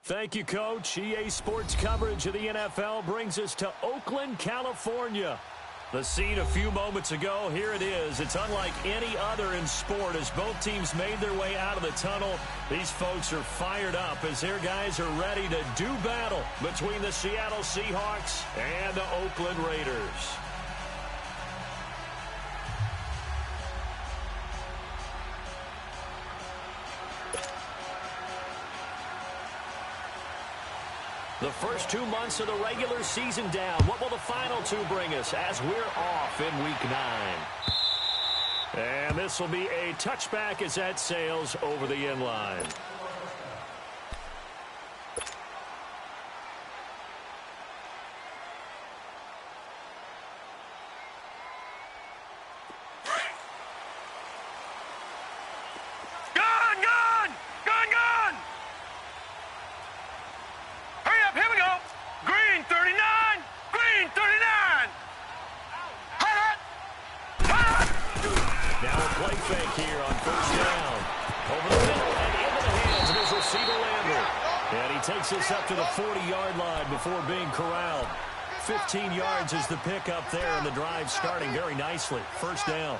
Thank you, Coach. EA Sports coverage of the NFL brings us to Oakland, California. The scene a few moments ago, here it is. It's unlike any other in sport as both teams made their way out of the tunnel. These folks are fired up as their guys are ready to do battle between the Seattle Seahawks and the Oakland Raiders. The first 2 months of the regular season down. What will the final two bring us as we're off in Week 9? And this will be a touchback as that sails over the end line. Takes us up to the 40-yard line before being corralled. 15 yards is the pickup there, and the drive starting very nicely. First down.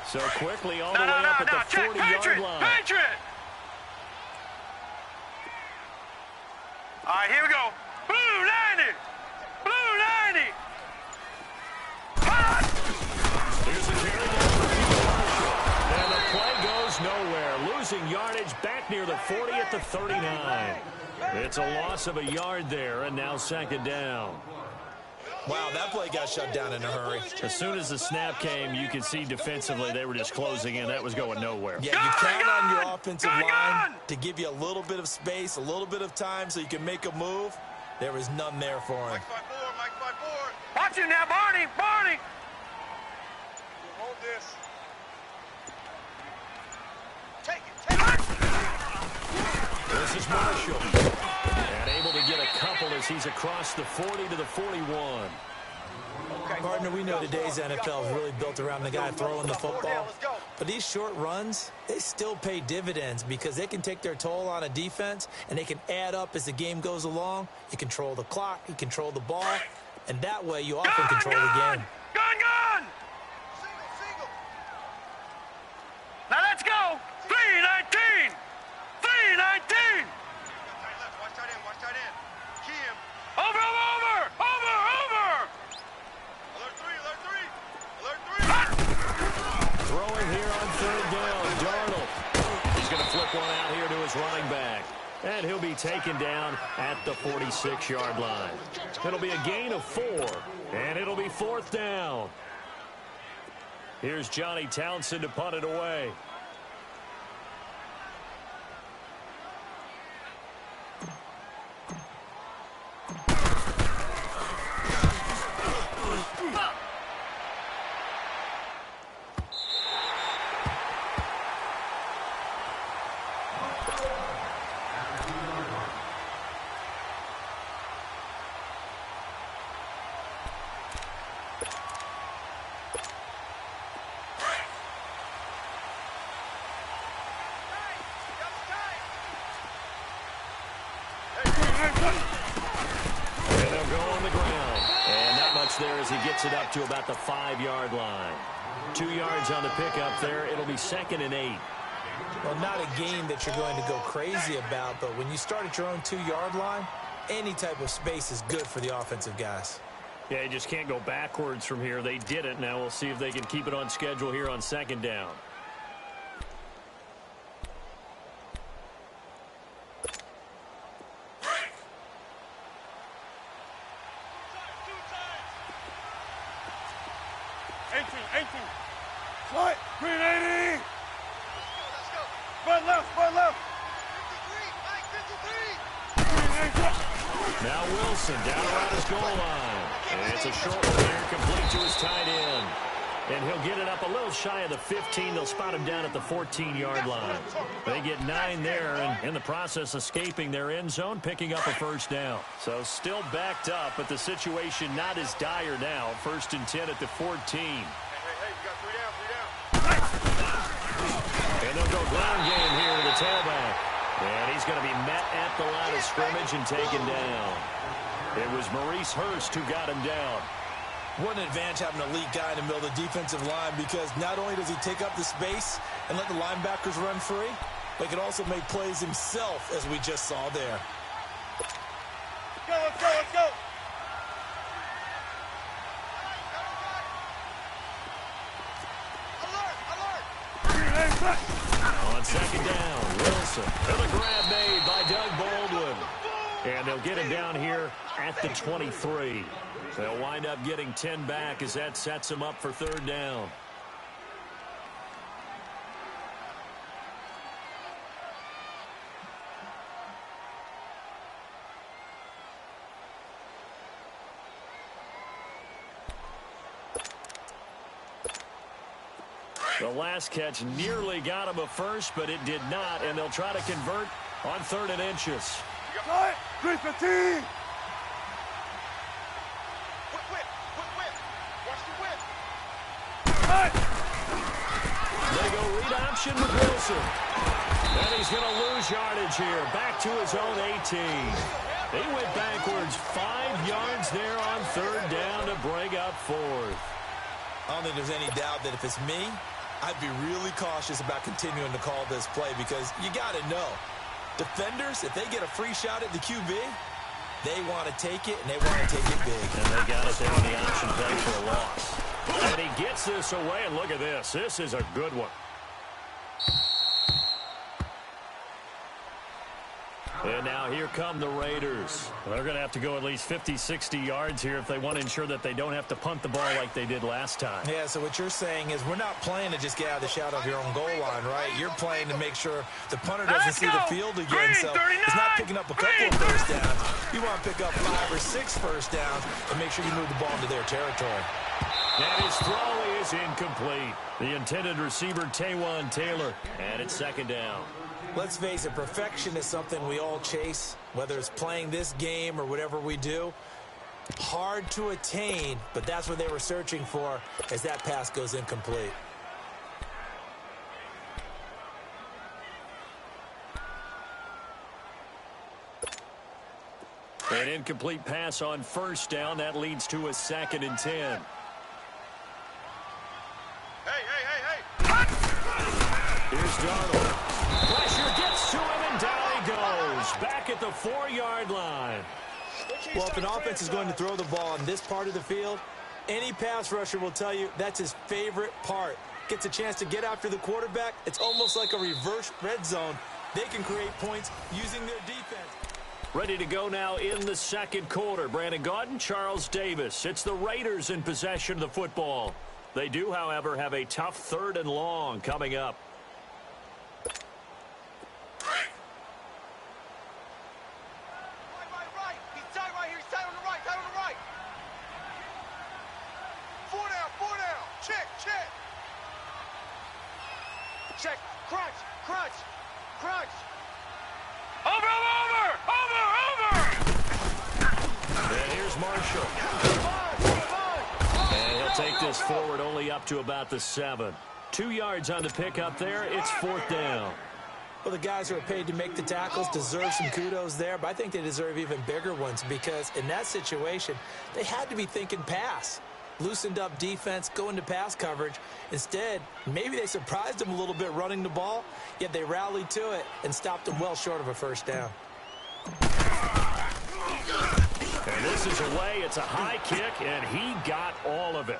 So quickly all the way up at the 40-yard line. Patriot! All right, here we go. Blue 90! Blue 90! Here's the carry down. And the play goes nowhere. Losing yardage back near the 40 at the 39. It's a loss of a yard there, and now second down. Wow, that play got shut down in a hurry. As soon as the snap came, you could see defensively they were just closing in. That was going nowhere. Yeah, you count on your offensive line to give you a little bit of space, a little bit of time so you can make a move. There was none there for him. Mike 5-4. Watch him now, Barney! Barney! Hold this. Take it. This is Marshall. And able to get a couple as he's across the 40 to the 41. Partner, we know today's NFL is really built around the guy throwing the football. But these short runs, they still pay dividends because they can take their toll on a defense and they can add up as the game goes along. You control the clock, you control the ball, and that way you often control the game. Gun! Single. Now let's go! 3-19! 3-19! Watch tight end. Key him. Over! Alert 3! Throwing here on third down, Darnold. He's going to flip one out here to his running back. And he'll be taken down at the 46-yard line. It'll be a gain of 4, and it'll be fourth down. Here's Johnny Townsend to punt it away. And they'll go on the ground. And not much there as he gets it up to about the 5-yard line. 2 yards on the pickup there. It'll be 2nd and 8. Well, not a game that you're going to go crazy about, but when you start at your own 2-yard line, any type of space is good for the offensive guys. Yeah, you just can't go backwards from here. They did it. Now we'll see if they can keep it on schedule here on second down. What? 380! Run left! 53! Now Wilson down around his goal line. And it's a short one here, complete to his tight end. And he'll get it up a little shy of the 15. They'll spot him down at the 14-yard line. They get 9 there, and in the process escaping their end zone, picking up a first down. So still backed up, but the situation not as dire now. 1st and 10 at the 14. Hey, you got 3 down. And ground game here to the tailback. And he's going to be met at the line of scrimmage and taken down. It was Maurice Hurst who got him down. What an advantage having an elite guy in the middle of the defensive line, because not only does he take up the space and let the linebackers run free, but he can also make plays himself, as we just saw there. Let's go, let's go. On second down, Wilson. And a grab made by Doug Baldwin. And they'll get him down here at the 23. They'll wind up getting 10 back as that sets them up for third down. The last catch nearly got him a first, but it did not, and they'll try to convert on 3rd and inches. 315. Whip. Watch the whip. They go read option with Wilson. And he's going to lose yardage here. Back to his own 18. They went backwards 5 yards there on 3rd down to bring up 4th. I don't think there's any doubt that if it's me, I'd be really cautious about continuing to call this play, because you got to know, defenders, if they get a free shot at the QB, they want to take it, and they want to take it big. And they got it there on the option play for a loss. And he gets this away, and look at this. This is a good one. And now here come the Raiders. They're going to have to go at least 50, 60 yards here if they want to ensure that they don't have to punt the ball like they did last time. Yeah, so what you're saying is we're not playing to just get out of the shadow of your own goal line, right? You're playing to make sure the punter doesn't see the field again, so he's not picking up a couple of first downs. You want to pick up 5 or 6 first downs and make sure you move the ball into their territory. And his throw is incomplete. The intended receiver, Taywan Taylor, and it's 2nd down. Let's face it, perfection is something we all chase, whether it's playing this game or whatever we do. Hard to attain, but that's what they were searching for as that pass goes incomplete. An incomplete pass on 1st down. That leads to a 2nd and 10. Hey. Here's Darnold. Pressure gets to him, and down he goes. Back at the 4-yard line. Well, if an offense is going to throw the ball on this part of the field, any pass rusher will tell you that's his favorite part. Gets a chance to get after the quarterback. It's almost like a reverse red zone. They can create points using their defense. Ready to go now in the 2nd quarter. Brandon Gaudin, Charles Davis. It's the Raiders in possession of the football. They do, however, have a tough 3rd and long coming up. Right. He's tight right here. He's tight on the right. Four down. Check. Crunch. Over. And here's Marshall. And he'll take this forward only up to about the 7. 2 yards on the pickup there. It's 4th down. Well, the guys who are paid to make the tackles deserve some kudos there, but I think they deserve even bigger ones, because in that situation, they had to be thinking pass. Loosened up defense, go into pass coverage. Instead, maybe they surprised them a little bit running the ball, yet they rallied to it and stopped them well short of a 1st down. And this is away. It's a high kick, and he got all of it.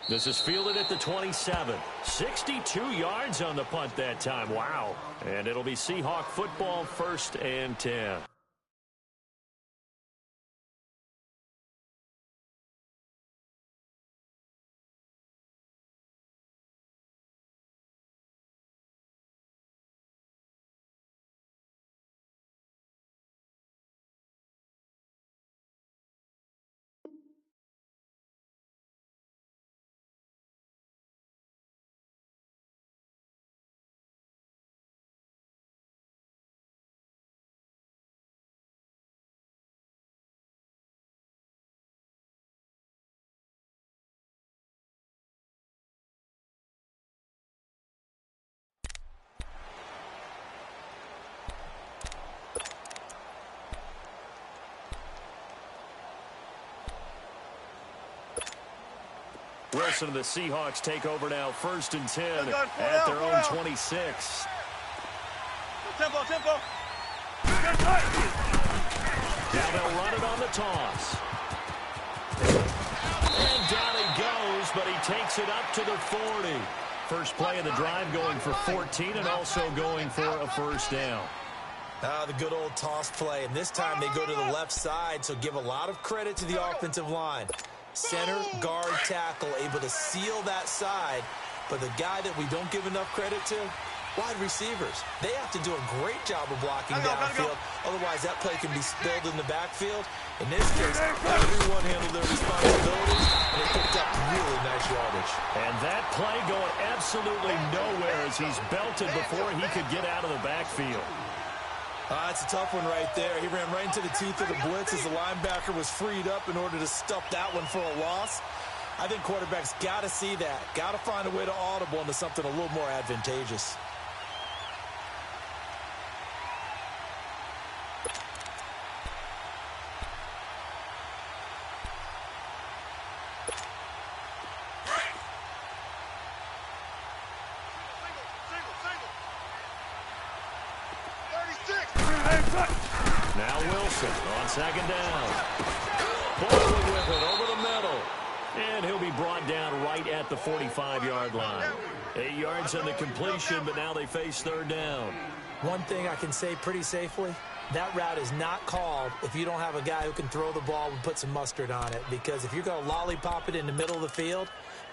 This is fielded at the 27. 62 yards on the punt that time. Wow. And it'll be Seahawk football, 1st and 10. Wilson and the Seahawks take over now, 1st and 10 at their own 26. Tempo, tempo. Now they'll run it on the toss. And down he goes, but he takes it up to the 40. First play of the drive going for 14 and also going for a first down. The good old toss play, and this time they go to the left side, so give a lot of credit to the offensive line. Center, guard, tackle, able to seal that side, but the guy that we don't give enough credit to, wide receivers. They have to do a great job of blocking downfield, otherwise that play can be spilled in the backfield. In this case, everyone handled their responsibilities, and they picked up really nice yardage. And that play going absolutely nowhere as he's belted before he could get out of the backfield. It's a tough one right there. He ran right into the teeth of the blitz as the linebacker was freed up in order to stuff that one for a loss. I think quarterbacks got to see that. Got to find a way to audible into something a little more advantageous. Now Wilson on 2nd down. Forward with it over the middle. And he'll be brought down right at the 45-yard line. 8 yards on the completion, but now they face 3rd down. One thing I can say pretty safely, that route is not called if you don't have a guy who can throw the ball and put some mustard on it. Because if you're going to lollipop it in the middle of the field,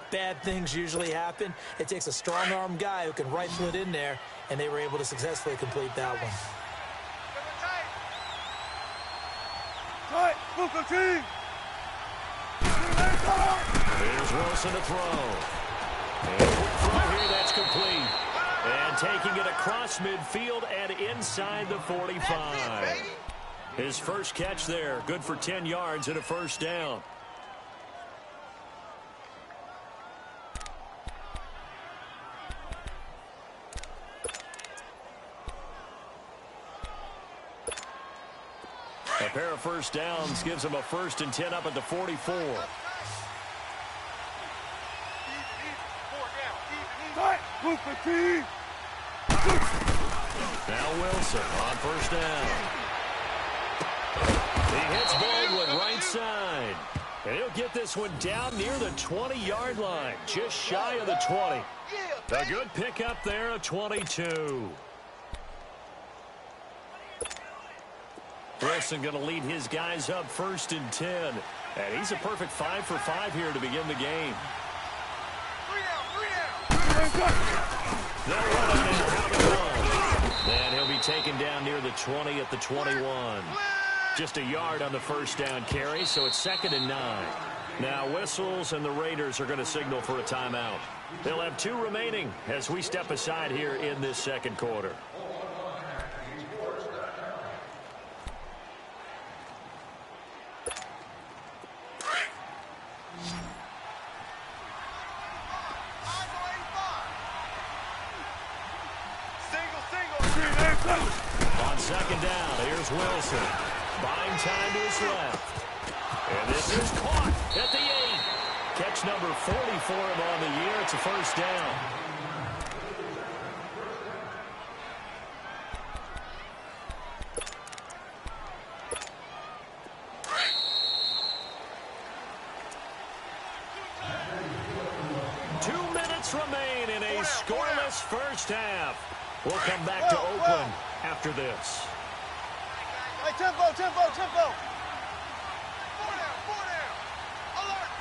bad things usually happen. It takes a strong-arm guy who can rifle it in there, and they were able to successfully complete that one. Here's Wilson to throw. And quick throw here, that's complete. And taking it across midfield and inside the 45. His first catch there, good for 10 yards and a first down. A pair of first downs gives him a 1st and 10 up at the 44. Now Wilson on 1st down. He hits Baldwin right side. And he'll get this one down near the 20-yard line, just shy of the 20. A good pickup there, a 22. Wilson going to lead his guys up 1st and 10. And he's a perfect 5 for 5 here to begin the game. They'll run it in, out of the run. And he'll be taken down near the 20 at the 21. Just a yard on the first down carry, so it's 2nd and 9. Now whistles, and the Raiders are going to signal for a timeout. They'll have 2 remaining as we step aside here in this second quarter. On 2nd down, here's Wilson. Buying time to his left. And this is caught at the 8. Catch number 40 for him on the year. It's a first down. Remain in a scoreless first half. We'll come back to Oakland after this. Hey, tempo, tempo, tempo. 4 down, alert.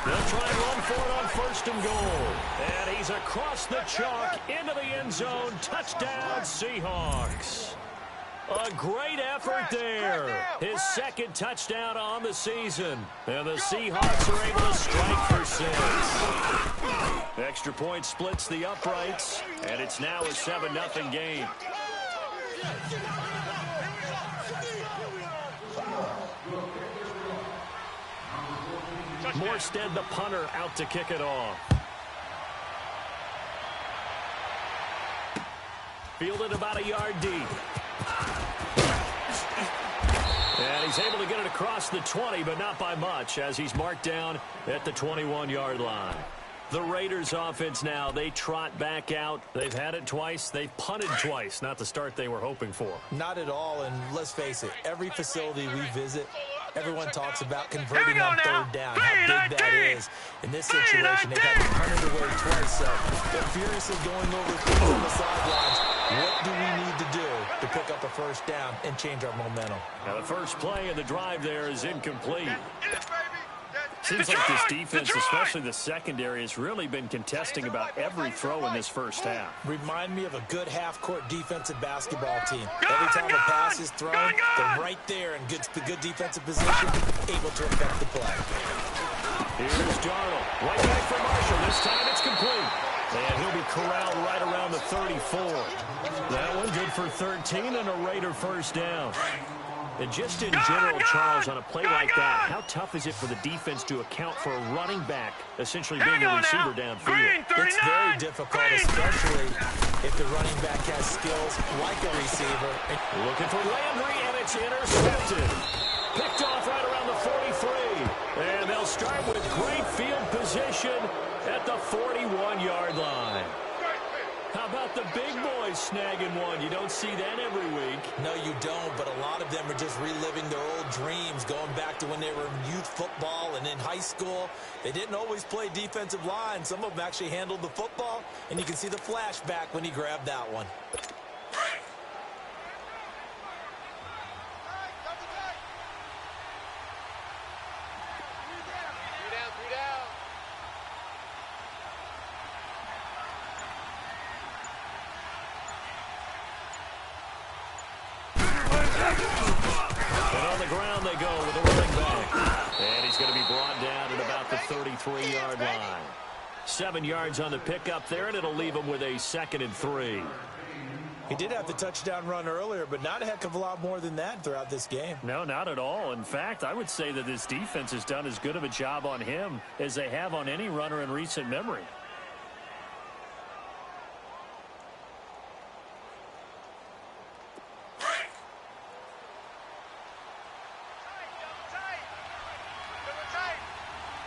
They'll try and run for it on 1st and goal. And he's across the chalk into the end zone. Touchdown, Seahawks. A great effort there. His 2nd touchdown on the season. And the Seahawks are able to strike for 6. Extra point splits the uprights, and it's now a 7-0 game. Morstead, the punter, out to kick it off. Fielded about a yard deep. And he's able to get it across the 20, but not by much, as he's marked down at the 21-yard line. The Raiders offense now, they trot back out. They've had it twice. They've punted twice. Not the start they were hoping for. Not at all, and let's face it, every facility we visit, everyone talks about converting on third down, how big that is. In this situation, they've had to punt it away twice, so they're furiously going over things on the sidelines. What do we need to do to pick up a first down and change our momentum? Now, the first play of the drive there is incomplete. Seems like this defense, especially the secondary, has really been contesting about every throw in this first half. Remind me of a good half-court defensive basketball team. Every time a pass is thrown, they're right there in good defensive position, able to affect the play. Here's Darnold. Right back for Marshall. This time it's complete. And he'll be corralled right around the 34. That one good for 13 and a Raider first down. And just in general, Charles, on a play like that, how tough is it for the defense to account for a running back essentially being a receiver downfield? It's very difficult, especially if the running back has skills like a receiver. Looking for Landry, and it's intercepted. Picked off right around the 43. And they'll start with great field position at the 41-yard line. How about the big boys snagging one? You don't see that every week. No, you don't, but a lot of them are just reliving their old dreams, going back to when they were in youth football and in high school. They didn't always play defensive line. Some of them actually handled the football, and you can see the flashback when he grabbed that one. The 33-yard line. 7 yards on the pickup there, and it'll leave him with a 2nd and 3. He did have the touchdown run earlier, but not a heck of a lot more than that throughout this game. No, not at all. In fact, I would say that this defense has done as good of a job on him as they have on any runner in recent memory.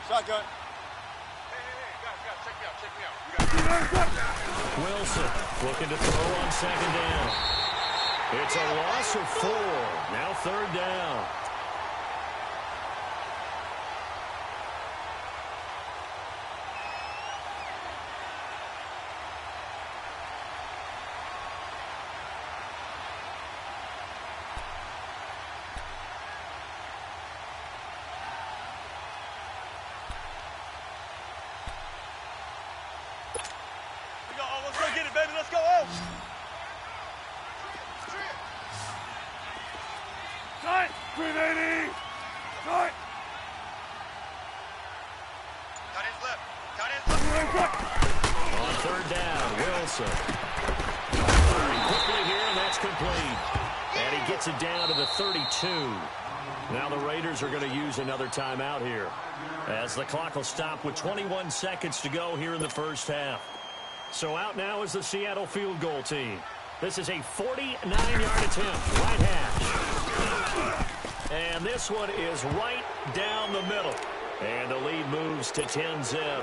Shotgun. Wilson looking to throw on 2nd down. It's a loss of 4. Now 3rd down. Let's go get it, baby. Let's go. Oh. Tight. 380. Tight. Tight ends left. Tight ends left. On 3rd down, Wilson. Quickly here, and that's complete. And he gets it down to the 32. Now the Raiders are going to use another timeout here, as the clock will stop with 21 seconds to go here in the first half. So out now is the Seattle field goal team. This is a 49-yard attempt, right hash. And this one is right down the middle. And the lead moves to 10-zip.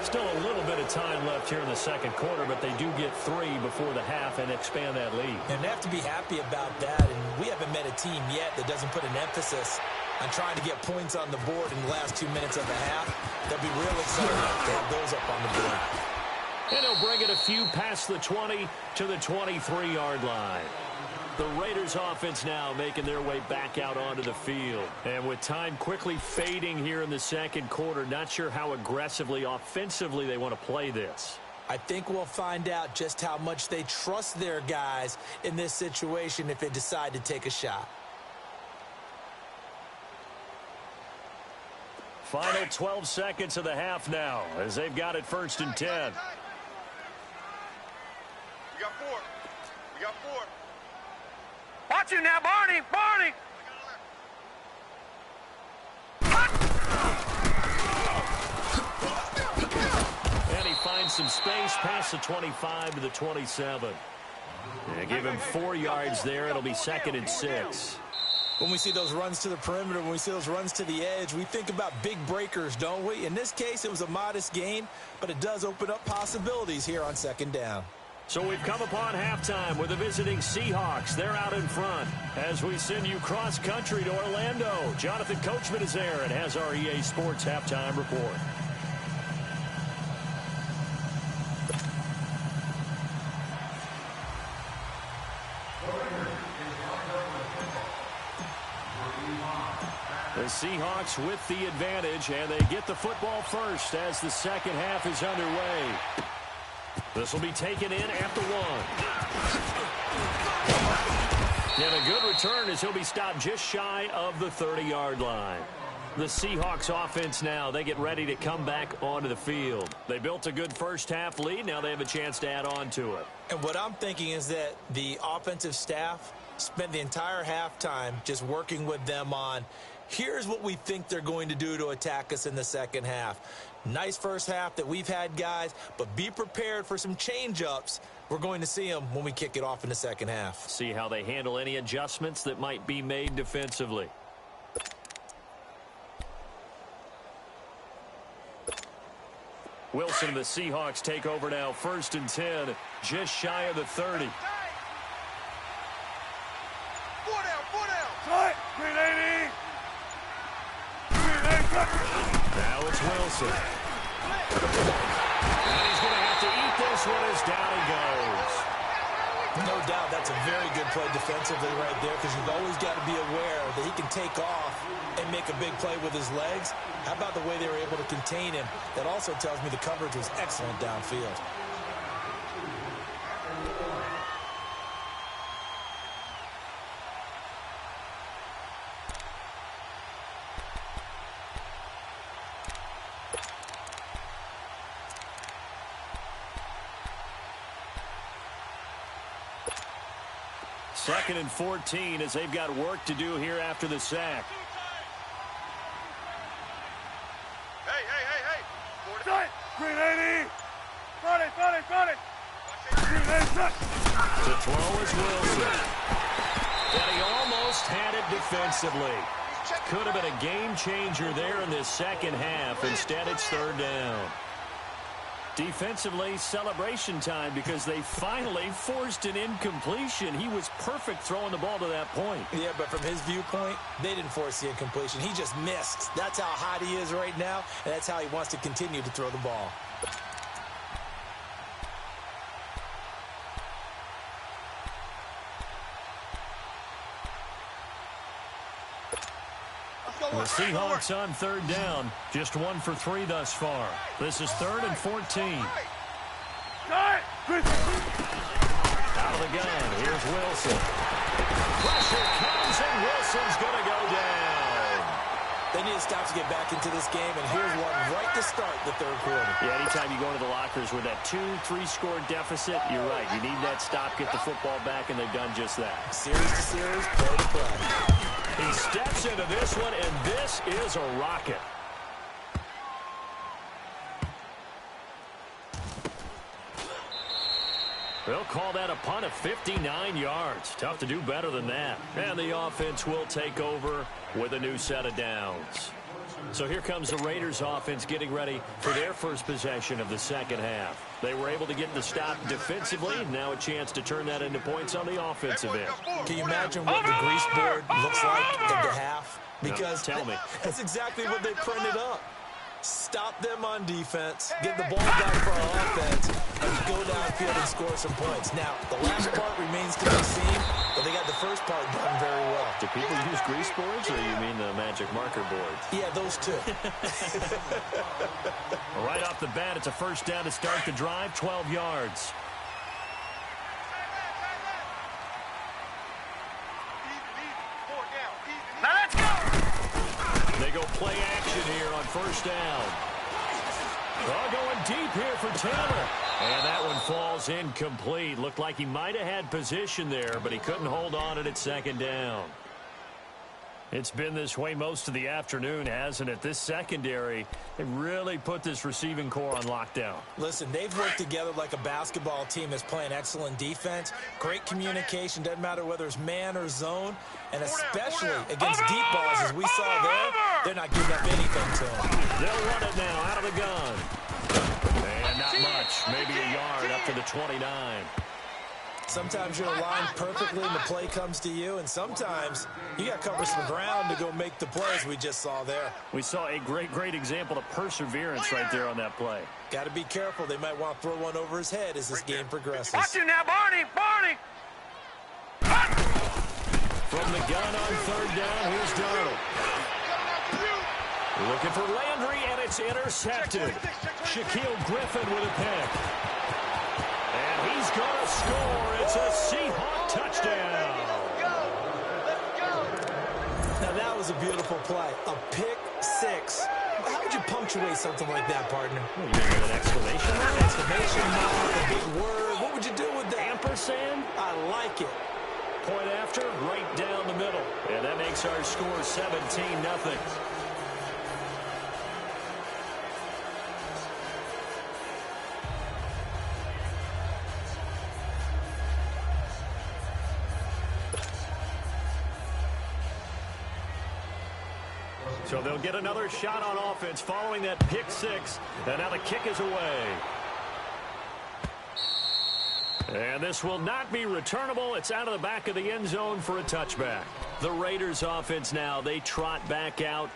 Still a little bit of time left here in the second quarter, but they do get 3 before the half and expand that lead. And they have to be happy about that. And we haven't met a team yet that doesn't put an emphasis on trying to get points on the board in the last 2 minutes of the half. They'll be real excited to have those up on the board. And he'll bring it a few past the 20 to the 23-yard line. The Raiders offense now making their way back out onto the field. And with time quickly fading here in the second quarter, not sure how aggressively, offensively they want to play this. I think we'll find out just how much they trust their guys in this situation if they decide to take a shot. Final 12 seconds of the half now as they've got it 1st and 10. We got 4. We got 4. Watch him now, Barney! Barney! And he finds some space past the 25 to the 27. They give him 4 yards there. It'll be 2nd and 6. When we see those runs to the perimeter, when we see those runs to the edge, we think about big breakers, don't we? In this case, it was a modest gain, but it does open up possibilities here on second down. So we've come upon halftime with the visiting Seahawks. They're out in front as we send you cross-country to Orlando. Jonathan Coachman is there and has our EA Sports halftime report. The Seahawks with the advantage, and they get the football first as the second half is underway. This will be taken in at the 1. And a good return as he'll be stopped just shy of the 30-yard line. The Seahawks offense now, they get ready to come back onto the field. They built a good first-half lead. Now they have a chance to add on to it. And what I'm thinking is that the offensive staff spent the entire halftime just working with them on, here's what we think they're going to do to attack us in the second half. Nice first half that we've had, guys, but be prepared for some change-ups. We're going to see them when we kick it off in the second half. See how they handle any adjustments that might be made defensively. Wilson and the Seahawks take over now, 1st and 10, just shy of the 30. Four down. Tight. 380. Now it's Wilson. And he's going to have to eat this one as down he goes. No doubt that's a very good play defensively right there, because you've always got to be aware that he can take off and make a big play with his legs. How about the way they were able to contain him? That also tells me the coverage was excellent downfield. Second and 14 as they've got work to do here after the sack. Hey. Tight. 380. Got it. 380. To throw is Wilson. And he almost had it defensively. Could have been a game changer there in this second half. Instead, it's 3rd down. Defensively, celebration time because they finally forced an incompletion. He was perfect throwing the ball to that point. Yeah, but from his viewpoint, they didn't force the incompletion. He just missed. That's how hot he is right now, and that's how he wants to continue to throw the ball. The Seahawks on 3rd down. Just 1 for 3 thus far. This is 3rd and 14. Tight. Out of the gun. Here's Wilson. Pressure comes, and Wilson's going to go down. They need to stop to get back into this game, and here's one right to start the 3rd quarter. Yeah, anytime you go into the lockers with that 2-3 score deficit, you're right. You need that stop, get the football back, and they've done just that. Series to series, play to play. He steps into this one, and this is a rocket. They'll call that a punt of 59 yards. Tough to do better than that. And the offense will take over with a new set of downs. So here comes the Raiders offense getting ready for their first possession of the second half. They were able to get the stop defensively. Now a chance to turn that into points on the offensive end. Can you imagine what the grease board looks like at the half? Because tell me. That's exactly what they printed up. Stop them on defense, get the ball back for our offense, and go downfield and score some points. Now, the last part remains to be seen, but they got the first part done very well. Do people use grease boards, or you mean the magic marker boards? Yeah, those two. Right off the bat, it's a 1st down to start the drive, 12 yards. Now let's go. They go play action here on 1st down. Going deep here for Taylor. And that one falls incomplete. Looked like he might have had position there, but he couldn't hold on at 2nd down. It's been this way most of the afternoon, hasn't it? This secondary, they really put this receiving core on lockdown. Listen, they've worked together like a basketball team that's playing excellent defense. Great communication, doesn't matter whether it's man or zone. And especially against deep balls, as we saw there, they're not giving up anything to them. They'll run it now out of the gun. And not much, maybe a yard up to the 29. Sometimes you're aligned perfectly and the play comes to you, and sometimes you got to cover some ground to go make the plays we just saw there. We saw a great example of perseverance right there on that play. Got to be careful. They might want to throw one over his head as this game progresses. Watch it now, Barney! Barney! From the gun on third down, here's Darnold. Looking for Landry, and it's intercepted. Shaquille Griffin with a pick. And he's going to score. It's a Seahawk touchdown. Now, that was a beautiful play. A pick six. How would you punctuate something like that, partner? You mean with an exclamation mark? Exclamation mark, a big word. What would you do with that? Ampersand? I like it. Point after, right down the middle. And that makes our score 17-0. So they'll get another shot on offense following that pick six. And now the kick is away. And this will not be returnable. It's out of the back of the end zone for a touchback. The Raiders offense now, they trot back out.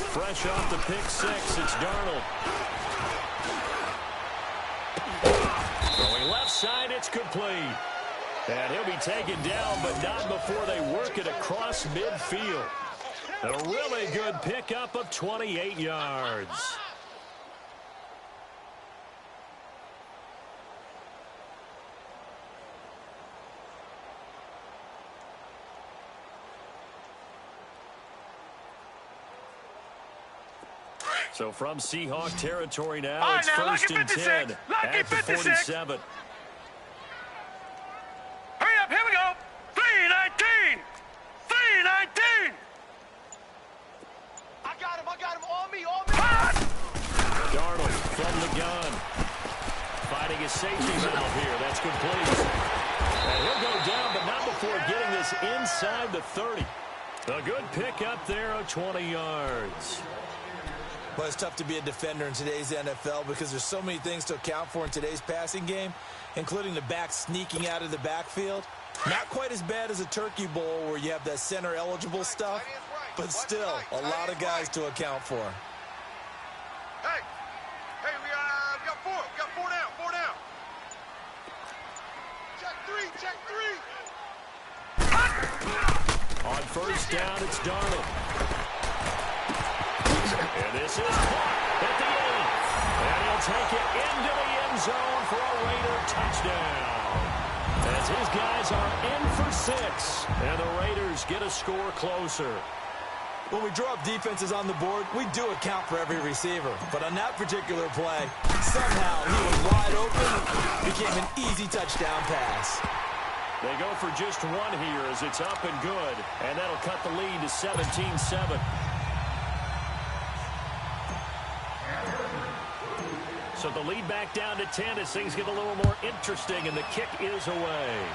Fresh off the pick six, it's Darnold. Going left side, it's complete. And he'll be taken down, but not before they work it across midfield. A really good pickup of 28 yards. So from Seahawk territory now, it's first and 10 at the 47. Hurry up, here we go. 3-19. 3-19. I got him, on me. Darnold from the gun. Fighting his safety valve here. That's complete. And he'll go down, but not before getting this inside the 30. A good pickup there of 20 yards. Well, it's tough to be a defender in today's NFL because there's so many things to account for in today's passing game, including the back sneaking out of the backfield. Not quite as bad as a Turkey Bowl where you have that center-eligible stuff, but still a lot of guys to account for. Hey, we got four. We got four down. Check three. On first down, it's Darnold. And this is caught at the 8. And he'll take it into the end zone for a Raider touchdown. As his guys are in for 6. And the Raiders get a score closer. When we draw up defenses on the board, we do account for every receiver. But on that particular play, somehow he was wide open. Became an easy touchdown pass. They go for just one here as it's up and good. And that'll cut the lead to 17-7. So the lead back down to 10 as things get a little more interesting, and the kick is away.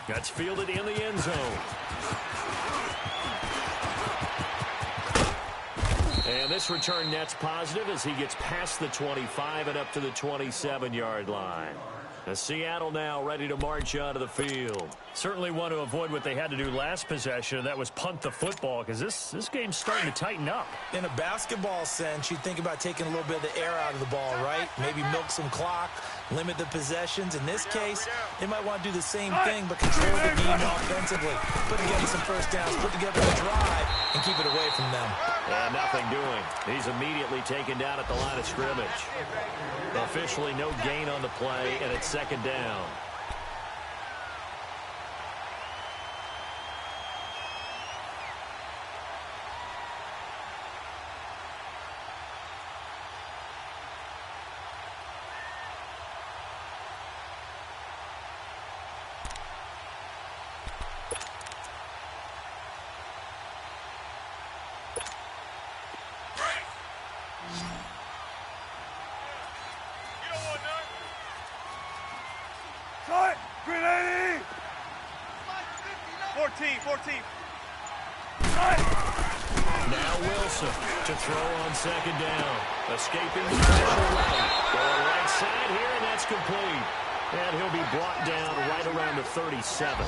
That's fielded in the end zone. And this return net's positive as he gets past the 25 and up to the 27-yard line. Now Seattle now ready to march onto the field. Certainly want to avoid what they had to do last possession, and that was punt the football, because this game's starting to tighten up. In a basketball sense, you think about taking a little bit of the air out of the ball, right? Maybe milk some clock, limit the possessions. In this case, they might want to do the same thing, but control the game offensively. Put together some first downs, put together a drive, and keep it away from them. And nothing doing. He's immediately taken down at the line of scrimmage. Officially no gain on the play, and it's second down. Cut! 380! 14. Cut! Now Wilson to throw on second down. Escaping the pressure right. Going right side here, and that's complete. And he'll be brought down right around the 37.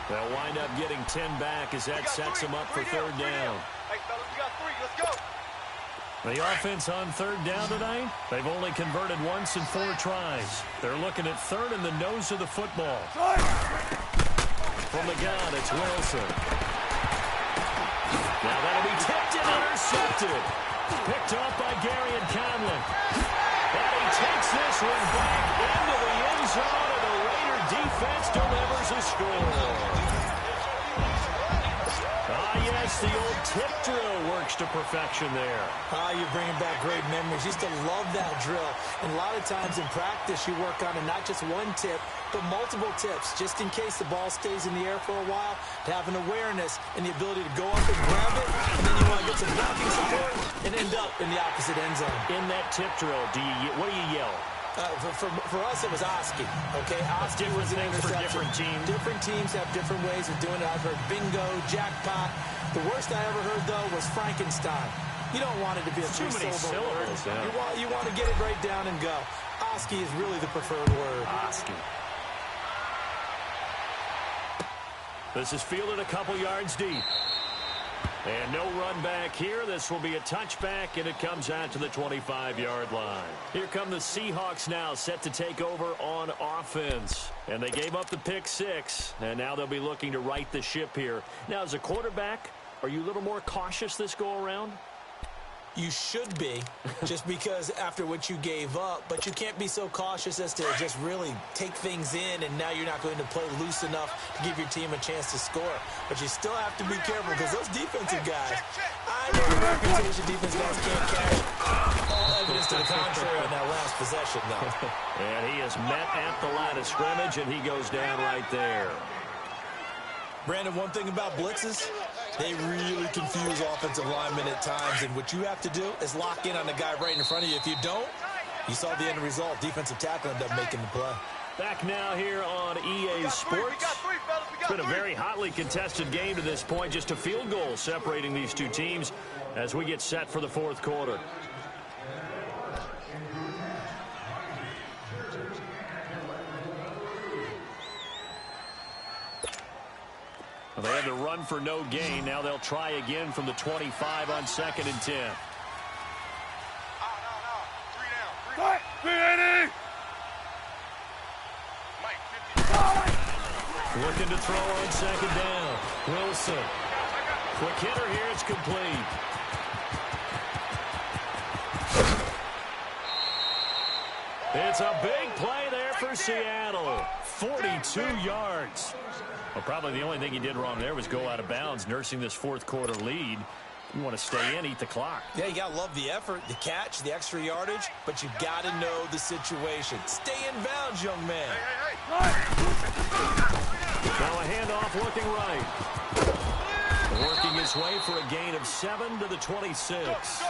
They'll wind up getting 10 back as that sets him up for third down. Hey, fellas, we got 3. Let's go! The offense on third down tonight, they've only converted once in 4 tries. They're looking at third in the nose of the football. From the gun, it's Wilson. Now that'll be tipped and intercepted. Picked off by Gary and Conlon. And he takes this one back into the end zone, and the Raider defense delivers a score. Yes, the old tip drill works to perfection there. You're bringing back great memories. Used to love that drill. And a lot of times in practice, you work on it, not just one tip, but multiple tips, just in case the ball stays in the air for a while, to have an awareness and the ability to go up and grab it, and then you want to get some blocking support and end up in the opposite end zone. In that tip drill, what do you yell? For us, it was Oski. Okay, Oski was an for interception. different teams. Different teams have different ways of doing it. I've heard bingo, jackpot. The worst I ever heard, though, was Frankenstein. You don't want it to be a too many three-syllable word. syllables. You want to get it right down and go. Oski is really the preferred word. Oski. This is fielded a couple yards deep. And no run back here. This will be a touchback, and it comes out to the 25-yard line. Here come the Seahawks now, set to take over on offense. And they gave up the pick 6, and now they'll be looking to right the ship here. Now, as a quarterback, are you a little more cautious this go-around? You should be, just because after what you gave up, but you can't be so cautious as to just really take things in, and now you're not going to play loose enough to give your team a chance to score. But you still have to be careful, because those defensive guys, I know the reputation defensive guys can't catch. All evidence to the contrary on that last possession, though. And he is met at the line of scrimmage, and he goes down right there. Brandon, one thing about blitzes, they really confuse offensive linemen at times, and what you have to do is lock in on the guy right in front of you. If you don't, you saw the end result. Defensive tackle ended up making the play. Back now here on EA Sports. It's been a very hotly contested game to this point. Just a field goal separating these two teams as we get set for the fourth quarter. Well, they had the run for no gain. Now they'll try again from the 25 on 2nd and 10. No. 3 down. 380! Mike, 50. Looking to throw on second down. Wilson. Quick hitter here. It's complete. It's a big play there for Seattle. 42 yards. Well, probably the only thing he did wrong there was go out of bounds, nursing this fourth quarter lead. You want to stay in, eat the clock. Yeah, you got to love the effort, the catch, the extra yardage, but you got to know the situation. Stay in bounds, young man. Now a handoff looking right. Working his way for a gain of 7 to the 26.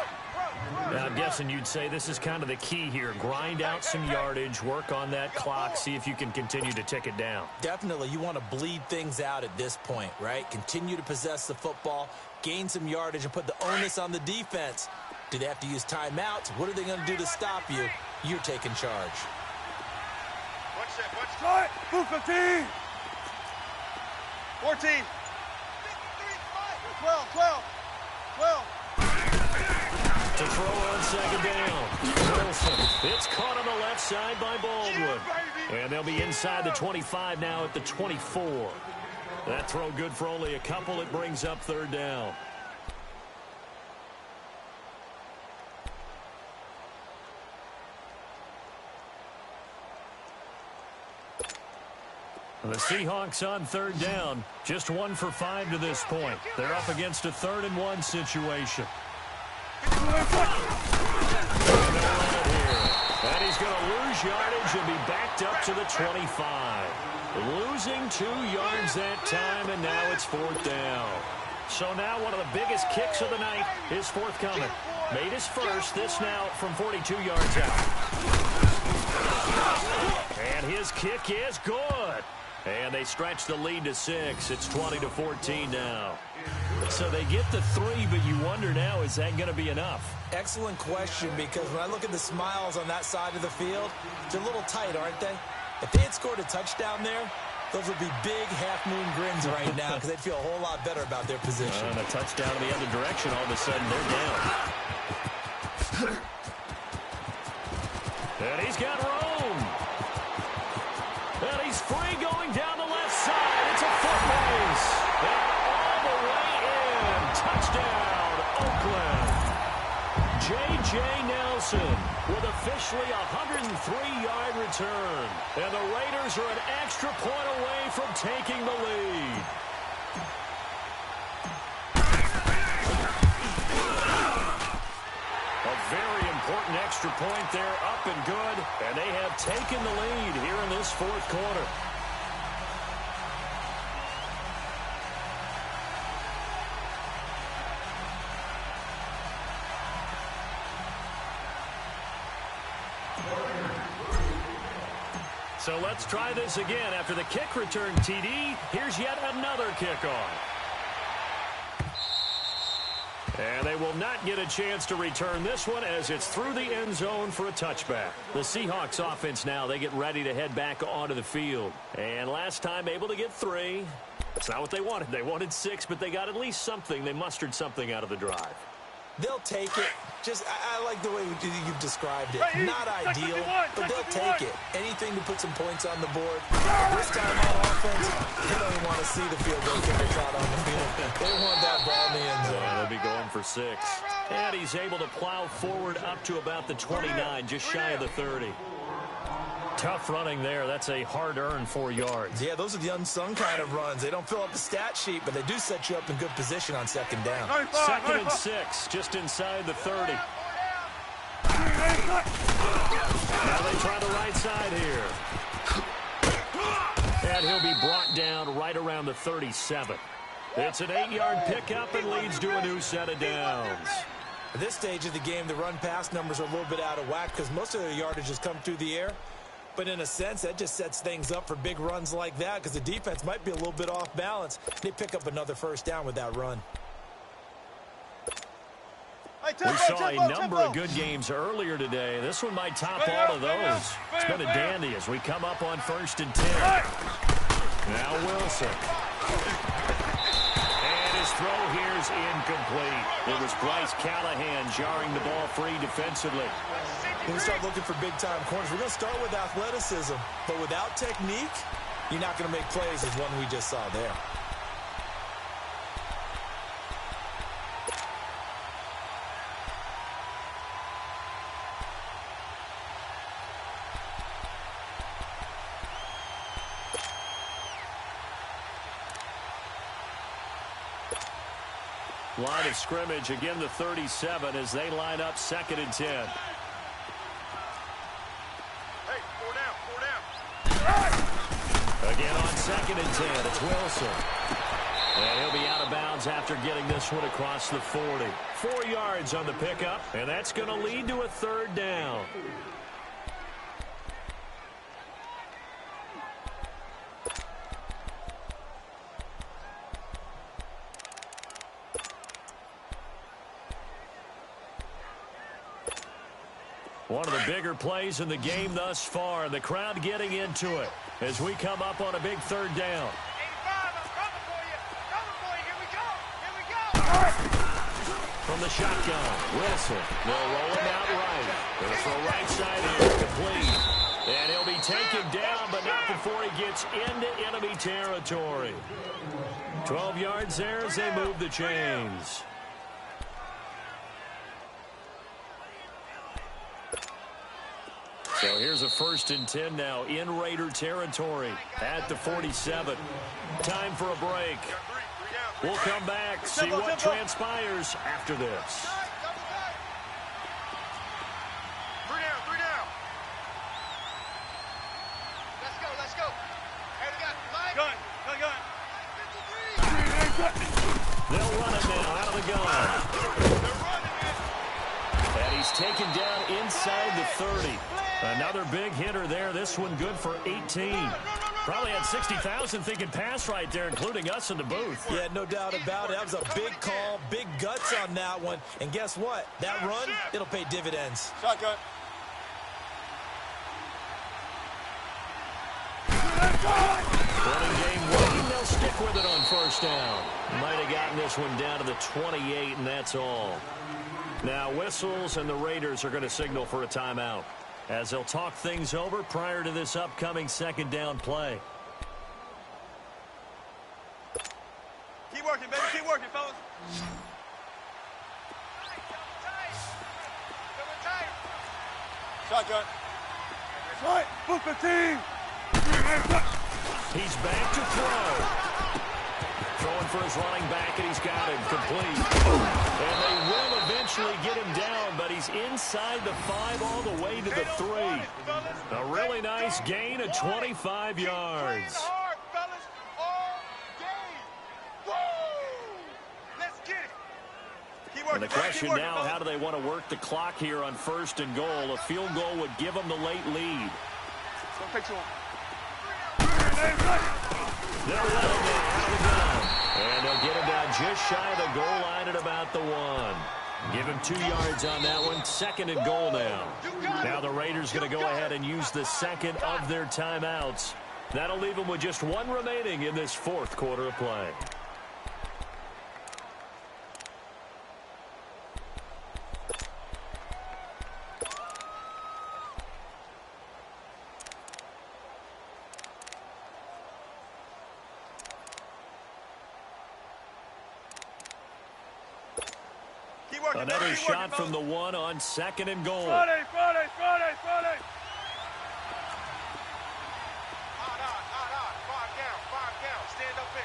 Now, I'm guessing you'd say this is kind of the key here. Grind out some yardage, work on that clock, see if you can continue to tick it down. Definitely. You want to bleed things out at this point, right? Continue to possess the football, gain some yardage, and put the onus on the defense. Do they have to use timeouts? What are they going to do to stop you? You're taking charge. Watch that. Watch that. Move 15. 14. 12. To throw on second down. Wilson. It's caught on the left side by Baldwin. And they'll be inside the 25 now at the 24. That throw good for only a couple. It brings up third down. The Seahawks on third down. Just 1 for 5 to this point. They're up against a 3rd-and-1 situation. And he's going to lose yardage and be backed up to the 25. Losing 2 yards that time, and now it's 4th down. So now one of the biggest kicks of the night is forthcoming. Made his first, this now from 42 yards out. And his kick is good. And they stretch the lead to 6. It's 20-14 now. So they get the 3, but you wonder now, is that going to be enough? Excellent question, because when I look at the smiles on that side of the field, they're a little tight, aren't they? If they had scored a touchdown there, those would be big half-moon grins right now because they'd feel a whole lot better about their position. And a touchdown in the other direction, all of a sudden they're down. And he's got room. And he's free going down the left side. It's a foot race. And all the way in. Touchdown, Oakland. J.J. Nelson with officially a 103-yard return. And the Raiders are an extra point away from taking the lead. A very important extra point there, up and good. And they have taken the lead here in this 4th quarter. So let's try this again. After the kick return, TD, here's yet another kickoff. And they will not get a chance to return this one as it's through the end zone for a touchback. The Seahawks offense now, they get ready to head back onto the field. And last time able to get 3. That's not what they wanted. They wanted 6, but they got at least something. They mustered something out of the drive. They'll take it. I like the way you've described it. Not ideal, but they'll take it. Anything to put some points on the board. This time on offense, they don't even want to see the field goal kicker shot on the field. They want that ball in the end zone. They'll be going for 6. And he's able to plow forward up to about the 29, just shy of the 30. Tough running there. That's a hard-earned 4 yards. Yeah, those are the unsung kind of runs. They don't fill up the stat sheet, but they do set you up in good position on 2nd down. 2nd and 6, just inside the 30. Now they try the right side here. And he'll be brought down right around the 37. It's an 8-yard pickup and leads to a new set of downs. At this stage of the game, the run-pass numbers are a little bit out of whack because most of their yardage has come through the air. But in a sense, that just sets things up for big runs like that because the defense might be a little bit off balance. They pick up another 1st down with that run. We saw a number of good games earlier today. This one might top all of those. It's been a dandy as we come up on 1st and 10. Now Wilson. And his throw here is incomplete. It was Bryce Callahan jarring the ball free defensively. When we start looking for big-time corners, we're going to start with athleticism. But without technique, you're not going to make plays as one we just saw there. Line of scrimmage, again the 37 as they line up 2nd and 10. Hey, 4 down. Again on 2nd and 10, it's Wilson. And he'll be out of bounds after getting this one across the 40. 4 yards on the pickup, and that's going to lead to a 3rd down. One of the bigger plays in the game thus far, and the crowd getting into it as we come up on a big 3rd down. 85, I'm coming for you. Here we go. From the shotgun, Wilson. They'll roll him out right. Going to throw right side here, complete. And he'll be taken down, but not before he gets into enemy territory. 12 yards there as they move the chains. So here's a 1st and 10 now in Raider territory at the 47. Time for a break. We'll come back, see what transpires after this. 3 down, 3 down. Let's go. Hey, we got Mike. Gun. They'll run it now out of the gun. And he's taken down inside the 30. Another big hitter there. This one good for 18. Probably had 60,000 thinking pass right there, including us in the booth. Yeah, no doubt about it. That was a big call, big guts on that one. And guess what? That run, it'll pay dividends. Shotgun. Running game waiting. They'll stick with it on 1st down. Might have gotten this one down to the 28, and that's all. Now whistles, and the Raiders are going to signal for a timeout as they'll talk things over prior to this upcoming 2nd down play. Keep working, baby. Keep working, fellas. Shotgun. Right. Book the team. He's back to throw. Throwing for his running back, and he's got him complete. And they will eventually get him down, but he's inside the 5 all the way to the 3. A really nice gain of 25 yards. And the question now, how do they want to work the clock here on 1st and goal? A field goal would give them the late lead. Don't take too long. They'll let him down out of the gun. And they'll get him down just shy of the goal line at about the 1. Give him 2 yards on that one. 2nd and goal now. Now the Raiders going to go ahead and use the 2nd of their timeouts. That'll leave them with just 1 remaining in this 4th quarter of play. Another shot from the 1 on 2nd and goal. Friday. Hard. 5 down. Stand up in.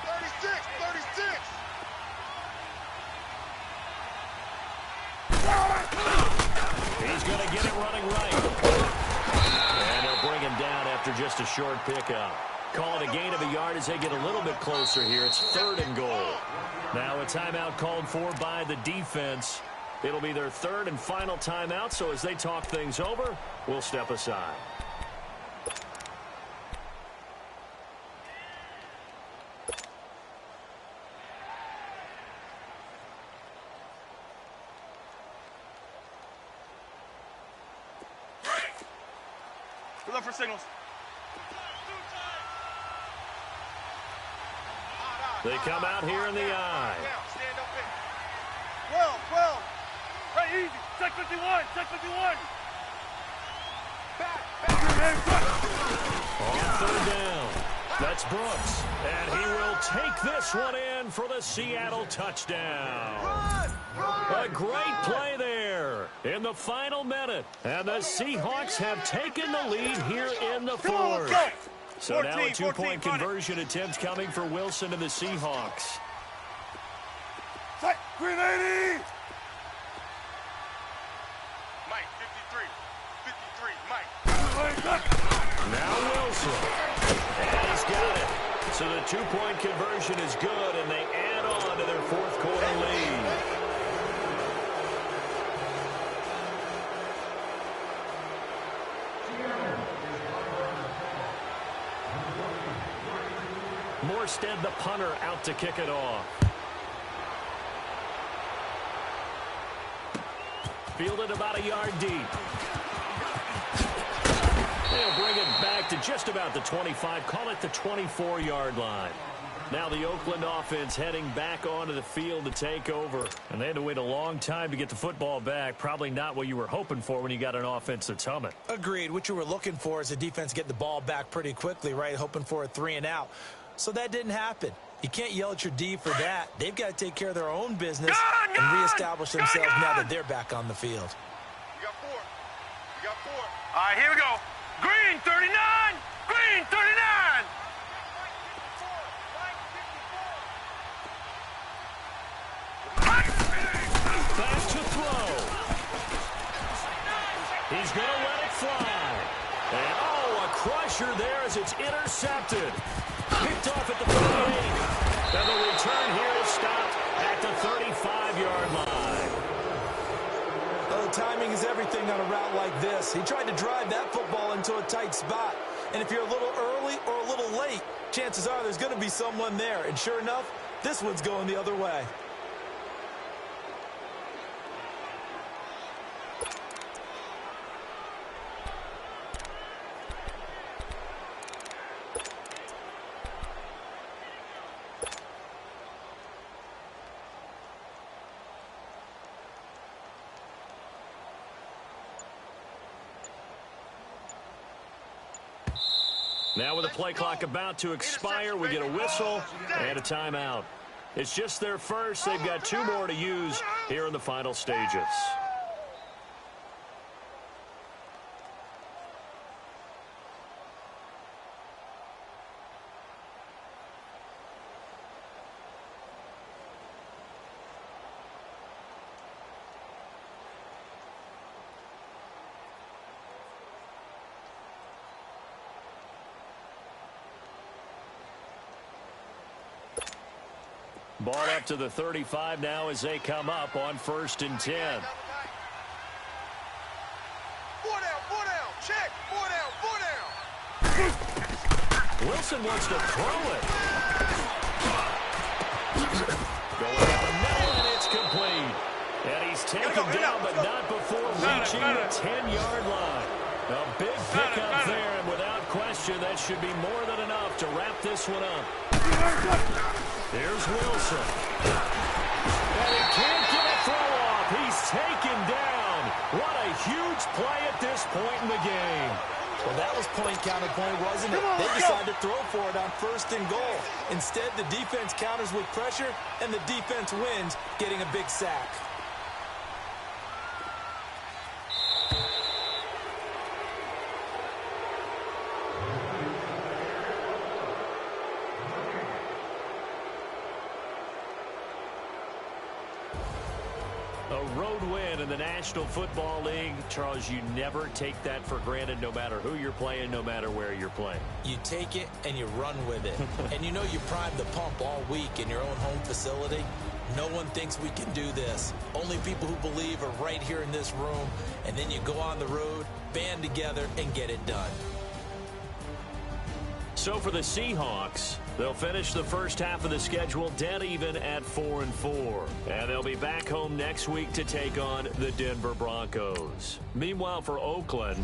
36. He's going to get it running right. And they'll bring him down after just a short pickup. Call it a gain of a yard as they get a little bit closer here. It's 3rd and goal. Now a timeout called for by the defense. It'll be their 3rd and final timeout, so as they talk things over, we'll step aside. Good luck for signals. They come out here in the eye. Stand up in. 12. Right, easy. Check 51. On 3rd down. That's Brooks. And he will take this one in for the Seattle touchdown. A great play there in the final minute. And the Seahawks have taken the lead here in the 4th. So 14, now a 2-point conversion attempt coming for Wilson and the Seahawks. Green 80. Mike, 53, Mike. Now Wilson. And he's got it. So the 2-point conversion is good, and they add on to their 4th quarter lead. Morstead, the punter, out to kick it off. Fielded about a yard deep. They'll bring it back to just about the 25. Call it the 24-yard line. Now the Oakland offense heading back onto the field to take over. And they had to wait a long time to get the football back. Probably not what you were hoping for when you got an offense that's humming. Agreed. What you were looking for is a defense getting the ball back pretty quickly, right? Hoping for a 3 and out. So that didn't happen. You can't yell at your D for that. They've got to take care of their own business and reestablish themselves now that they're back on the field. You got 4. You got 4. All right, here we go. Green 39. Green 39. Back to throw. He's going to let it fly. And, oh, a crusher there as it's intercepted. Picked off at the 38. And the return here is stopped at the 35-yard line. Well, the timing is everything on a route like this. He tried to drive that football into a tight spot. And if you're a little early or a little late, chances are there's going to be someone there. And sure enough, this one's going the other way. Now with the play clock about to expire, we get a whistle and a timeout. It's just their first. They've got 2 more to use here in the final stages. Ball up to the 35 now as they come up on 1st and 10. 4 down, 4 down. Check. 4 down, 4 down. Wilson wants to throw it. Going down the middle, and it's complete. And he's taken down, but not before reaching the 10-yard line. A big pickup there, and without question, that should be more than enough to wrap this one up. Here's Wilson. And he can't get a throw off. He's taken down. What a huge play at this point in the game. Well, that was point counterpoint, wasn't it? They decided to throw for it on 1st and goal. Instead, the defense counters with pressure, and the defense wins, getting a big sack. A road win in the National Football League. Charles, you never take that for granted no matter who you're playing, no matter where you're playing. You take it and you run with it. And you know you primed the pump all week in your own home facility. No one thinks we can do this. Only people who believe are right here in this room. And then you go on the road, band together, and get it done. So for the Seahawks, they'll finish the first half of the schedule dead even at 4-4. And they'll be back home next week to take on the Denver Broncos. Meanwhile, for Oakland,